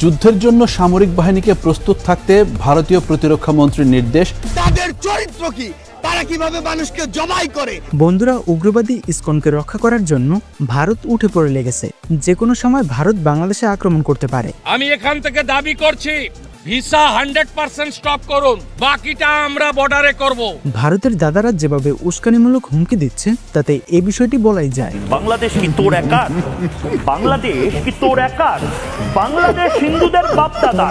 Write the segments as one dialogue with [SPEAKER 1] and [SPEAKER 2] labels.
[SPEAKER 1] যুদ্ধের জন্য সামরিক বাহিনীকে প্রস্তুত থাকতে ভারতীয় প্রতিরক্ষা মন্ত্রীর নির্দেশ।
[SPEAKER 2] তাদের চরিত্র কি, তারা কিভাবে মানুষকে জবাই করে।
[SPEAKER 3] বন্ধুরা, উগ্রবাদী ইসকনকে রক্ষা করার জন্য ভারত উঠে পড়ে লেগেছে। যে কোনো সময় ভারত বাংলাদেশে আক্রমণ করতে পারে।
[SPEAKER 4] আমি এখান থেকে দাবি করছি, ভিসা 100% স্টপ করুন, বাকিটা আমরা বর্ডারে করব।
[SPEAKER 3] ভারতের দাদারা যেভাবে উস্কানিমূলক হুমকি দিচ্ছে তাতে এই বিষয়টি বলাই যায়।
[SPEAKER 5] বাংলাদেশ কি তোর একার? বাংলাদেশ কি তোর একার? বাংলাদেশ হিন্দুদের বাপদাদা।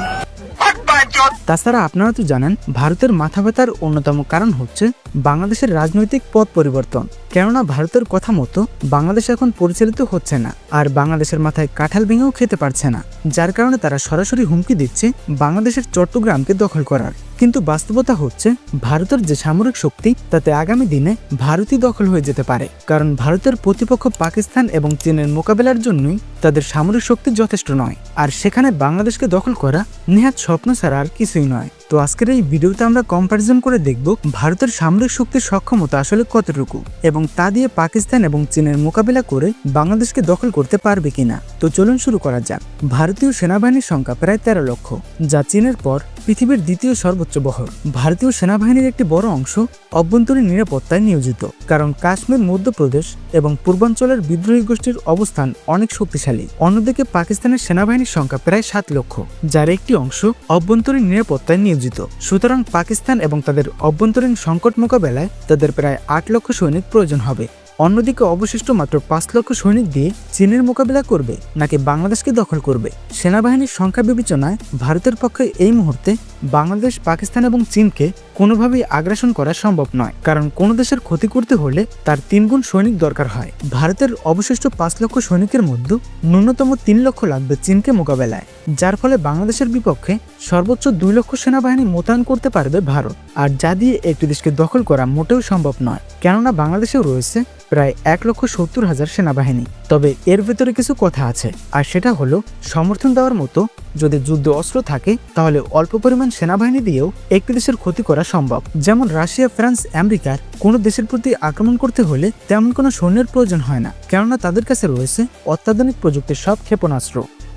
[SPEAKER 3] তাছাড়া আপনারা তো জানেন, ভারতের মাথা ব্যথার অন্যতম কারণ হচ্ছে বাংলাদেশের রাজনৈতিক পথ পরিবর্তন। কেননা ভারতের কথা মতো বাংলাদেশ এখন পরিচালিত হচ্ছে না, আর বাংলাদেশের মাথায় কাঁঠাল ভেঙেও খেতে পারছে না, যার কারণে তারা সরাসরি হুমকি দিচ্ছে বাংলাদেশের চট্টগ্রামকে দখল করার। কিন্তু বাস্তবতা হচ্ছে ভারতের যে সামরিক শক্তি তাতে আগামী দিনে ভারতই দখল হয়ে যেতে পারে, কারণ ভারতের প্রতিপক্ষ পাকিস্তান এবং চীনের মোকাবেলার জন্যই তাদের সামরিক শক্তি যথেষ্ট নয়, আর সেখানে বাংলাদেশকে দখল করা নেহাত স্বপ্ন ছাড়া আর কিছুই নয়। তো আজকের এই ভিডিওতে আমরা কম্পারিজন করে দেখব ভারতের সামরিক শক্তির সক্ষমতা আসলে কতটুকু, এবং তা দিয়ে পাকিস্তান এবং চীনের মোকাবেলা করে বাংলাদেশকে দখল করতে পারবে কিনা। তো চলুন শুরু করা যাক। ভারতীয় সেনাবাহিনীর সংখ্যা প্রায় 13 লক্ষ, যা চীনের পর পৃথিবীর দ্বিতীয় সর্বোচ্চ বহর। ভারতীয় সেনাবাহিনীর একটি বড় অংশ অভ্যন্তরীণ নিরাপত্তায় নিয়োজিত, কারণ কাশ্মীর, মধ্যপ্রদেশ এবং পূর্বাঞ্চলের বিদ্রোহী গোষ্ঠীর অবস্থান অনেক শক্তিশালী। অন্যদিকে পাকিস্তানের সেনাবাহিনীর সংখ্যা প্রায় 7 লক্ষ, যার একটি অংশ অভ্যন্তরীণ নিরাপত্তায় নিয়োজিত। সুতরাং পাকিস্তান এবং তাদের অভ্যন্তরীণ সংকট মোকাবেলায় তাদের প্রায় 8 লক্ষ সৈনিক প্রয়োজন হবে। অন্যদিকে অবশিষ্ট মাত্র 5 লক্ষ সৈনিক দিয়ে চীনের মোকাবেলা করবে নাকি বাংলাদেশকে দখল করবে। সেনাবাহিনীর সংখ্যা বিবেচনায় ভারতের পক্ষে এই মুহূর্তে বাংলাদেশ, পাকিস্তান এবং চীনকে কোনোভাবেই আগ্রাসন করা সম্ভব নয়, কারণ কোনো দেশের ক্ষতি করতে হলে তার 3 গুণ সৈনিক দরকার হয়। ভারতের অবশিষ্ট 5 লক্ষ সৈনিকের মধ্যে ন্যূনতম 3 লক্ষ লাগবে চীনকে মোকাবেলায়, যার ফলে বাংলাদেশের বিপক্ষে সর্বোচ্চ 2 লক্ষ সেনাবাহিনী মোতায়েন করতে পারবে ভারত, আর যা দিয়ে একটি দেশকে দখল করা মোটেও সম্ভব নয়, কেননা বাংলাদেশেও রয়েছে প্রায় 1,70,000 সেনাবাহিনী। তবে এর ভেতরে কিছু কথা আছে, আর সেটা হলো সমর্থন দেওয়ার মতো যদি যুদ্ধ অস্ত্র থাকে তাহলে অল্প পরিমাণ সেনাবাহিনী দিয়েও একটি দেশের ক্ষতি করা সম্ভব। যেমন রাশিয়া, ফ্রান্স, আমেরিকার কোনো দেশের প্রতি আক্রমণ করতে হলে তেমন কোনো সৈন্যের প্রয়োজন হয় না, কেননা তাদের কাছে রয়েছে অত্যাধুনিক প্রযুক্তির সব ক্ষেপণাস্ত্র।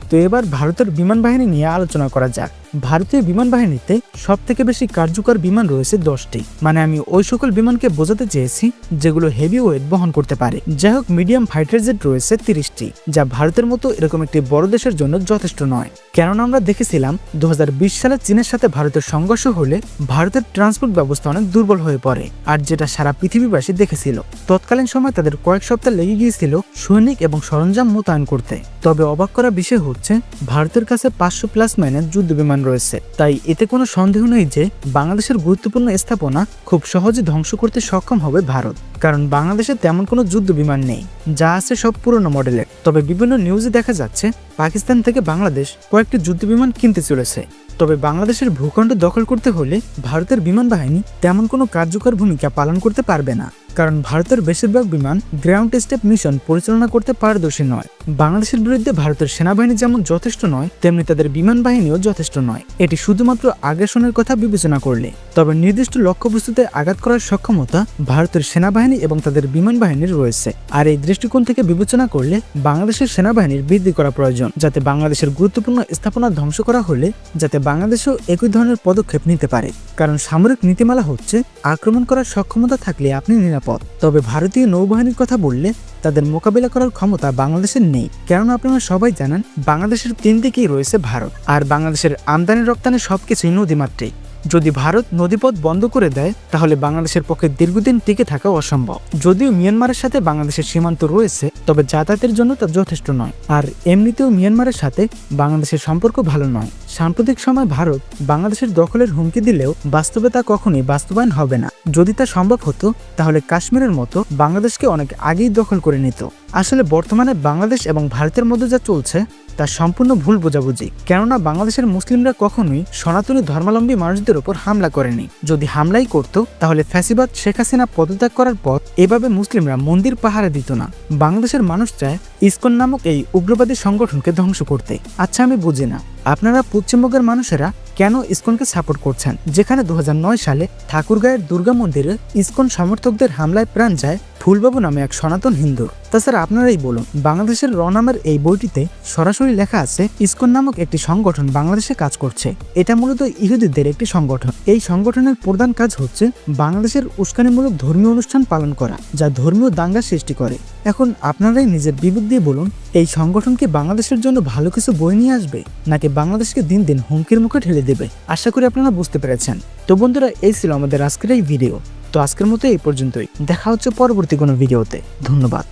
[SPEAKER 3] তো এবার ভারতের বিমান বাহিনী নিয়ে আলোচনা করা যাক। ভারতীয় বিমান বাহিনীতে সব থেকে বেশি কার্যকর বিমান রয়েছে 10টি, মানে আমি ওই সকল বিমানকে বোঝাতে চেয়েছি যেগুলো হেভি ওয়েট বহন করতে পারে। যাই হোক, মিডিয়াম ফাইটার জেট রয়েছে 30টি, যা ভারতের মতো এরকম একটি বড় দেশের জন্য যথেষ্ট নয়, কেননা আমরা দেখেছিলাম 2020 সালে চীনের সাথে ভারতের সংঘর্ষ হলে ভারতের ট্রান্সপোর্ট ব্যবস্থা অনেক দুর্বল হয়ে পড়ে, আর যেটা সারা পৃথিবীবাসী দেখেছিল। তৎকালীন সময় তাদের কয়েক সপ্তাহ লেগে গিয়েছিল সৈনিক এবং সরঞ্জাম মোতায়েন করতে। তবে অবাক করা বিষয় হচ্ছে ভারতের কাছে 500+ মাইনের যুদ্ধ বিমান রয়েছে, তাই এতে কোনো সন্দেহ নেই যে বাংলাদেশের গুরুত্বপূর্ণ স্থাপনা খুব সহজে ধ্বংস করতে সক্ষম হবে ভারত, কারণ বাংলাদেশে তেমন কোনো যুদ্ধ বিমান নেই, যা আছে সব পুরনো মডেলের। তবে বিভিন্ন নিউজে দেখা যাচ্ছে পাকিস্তান থেকে বাংলাদেশ কয়েকটি যুদ্ধ বিমান কিনতে চলেছে। তবে বাংলাদেশের ভূখণ্ড দখল করতে হলে ভারতের বিমান বাহিনী তেমন কোনো কার্যকর ভূমিকা পালন করতে পারবে না, কারণ ভারতের বেশিরভাগ বিমান গ্রাউন্ড স্টেপ মিশন পরিচালনা করতে পারদর্শী নয়। বাংলাদেশের বিরুদ্ধে ভারতের সেনাবাহিনী যেমন যথেষ্ট নয়, তেমনি তাদের বিমান বাহিনীও যথেষ্ট নয়, এটি শুধুমাত্র আগ্রাসনের কথা বিবেচনা করলে। তবে নির্দিষ্ট লক্ষ্যবস্তুতে আঘাত করার সক্ষমতা ভারতের সেনাবাহিনী এবং তাদের বিমান বাহিনীর রয়েছে, আর এই দৃষ্টিকোণ থেকে বিবেচনা করলে বাংলাদেশের সেনাবাহিনীর বৃদ্ধি করা প্রয়োজন, যাতে বাংলাদেশের গুরুত্বপূর্ণ স্থাপনা ধ্বংস করা হলে যাতে বাংলাদেশও একই ধরনের পদক্ষেপ নিতে পারে, কারণ সামরিক নীতিমালা হচ্ছে আক্রমণ করার সক্ষমতা থাকলে আপনি নিরাপদ। তবে ভারতীয় নৌবাহিনীর কথা বললে তাদের মোকাবিলা করার ক্ষমতা বাংলাদেশের নেই, কেননা আপনারা সবাই জানেন বাংলাদেশের 3 দিকেই রয়েছে ভারত, আর বাংলাদেশের আমদানি রপ্তানি সবকিছুই নদীমাতৃক। যদি ভারত নদীপথ বন্ধ করে দেয় তাহলে বাংলাদেশের পক্ষে দীর্ঘদিন টিকে থাকা অসম্ভব। যদিও মিয়ানমারের সাথে বাংলাদেশের সীমান্ত রয়েছে, তবে যাতায়াতের জন্য তা যথেষ্ট নয়, আর এমনিতেও মিয়ানমারের সাথে বাংলাদেশের সম্পর্ক ভালো নয়। সাম্প্রতিক সময় ভারত বাংলাদেশের দখলের হুমকি দিলেও বাস্তবে তা কখনোই বাস্তবায়ন হবে না। যদি তা সম্ভব হতো তাহলে কাশ্মীরের মতো বাংলাদেশকে অনেক আগেই দখল করে নিত। আসলে বর্তমানে বাংলাদেশ এবং ভারতের মধ্যে যা চলছে তা সম্পূর্ণ ভুল বোঝাবুঝি, কেননা বাংলাদেশের মুসলিমরা কখনোই সনাতনী ধর্মাবলম্বী মানুষদের উপর হামলা করেনি। যদি হামলাই করত তাহলে ফ্যাসিবাদ শেখ হাসিনা পদত্যাগ করার পর এভাবে মুসলিমরা মন্দির পাহারা দিত না। বাংলাদেশের মানুষ চায় ইসকন নামক এই উগ্রবাদী সংগঠনকে ধ্বংস করতে। আচ্ছা, আমি বুঝি না আপনারা পশ্চিমবঙ্গের মানুষেরা কেন ইসকনকে সাপোর্ট করছেন, যেখানে 2009 সালে ঠাকুরগাঁয়ের দুর্গা মন্দিরে ইসকন সমর্থকদের হামলায় প্রাণ যায় ফুলবাবু নামে এক সনাতন হিন্দুর। তাছাড়া আপনারাই বলুন, বাংলাদেশের র নামের এই বইটিতে সরাসরি লেখা আছে ইসকন নামক একটি সংগঠন বাংলাদেশে কাজ করছে। এটা মূলত ইহুদিদের একটি সংগঠন। এই সংগঠনের প্রধান কাজ হচ্ছে বাংলাদেশের উস্কানিমূলক ধর্মীয় অনুষ্ঠান পালন করা, যা ধর্মীয় দাঙ্গা সৃষ্টি করে। এখন আপনারাই নিজের বিবেক দিয়ে বলুন, এই সংগঠন কি বাংলাদেশের জন্য ভালো কিছু বই নিয়ে আসবে, নাকি বাংলাদেশকে দিন দিন হুমকির মুখে ঠেলে দেবে? আশা করি আপনারা বুঝতে পেরেছেন। তো বন্ধুরা, এই ছিল আমাদের আজকের এই ভিডিও। তো আজকের মতো এই পর্যন্তই, দেখা হচ্ছে পরবর্তী কোনো ভিডিওতে। ধন্যবাদ।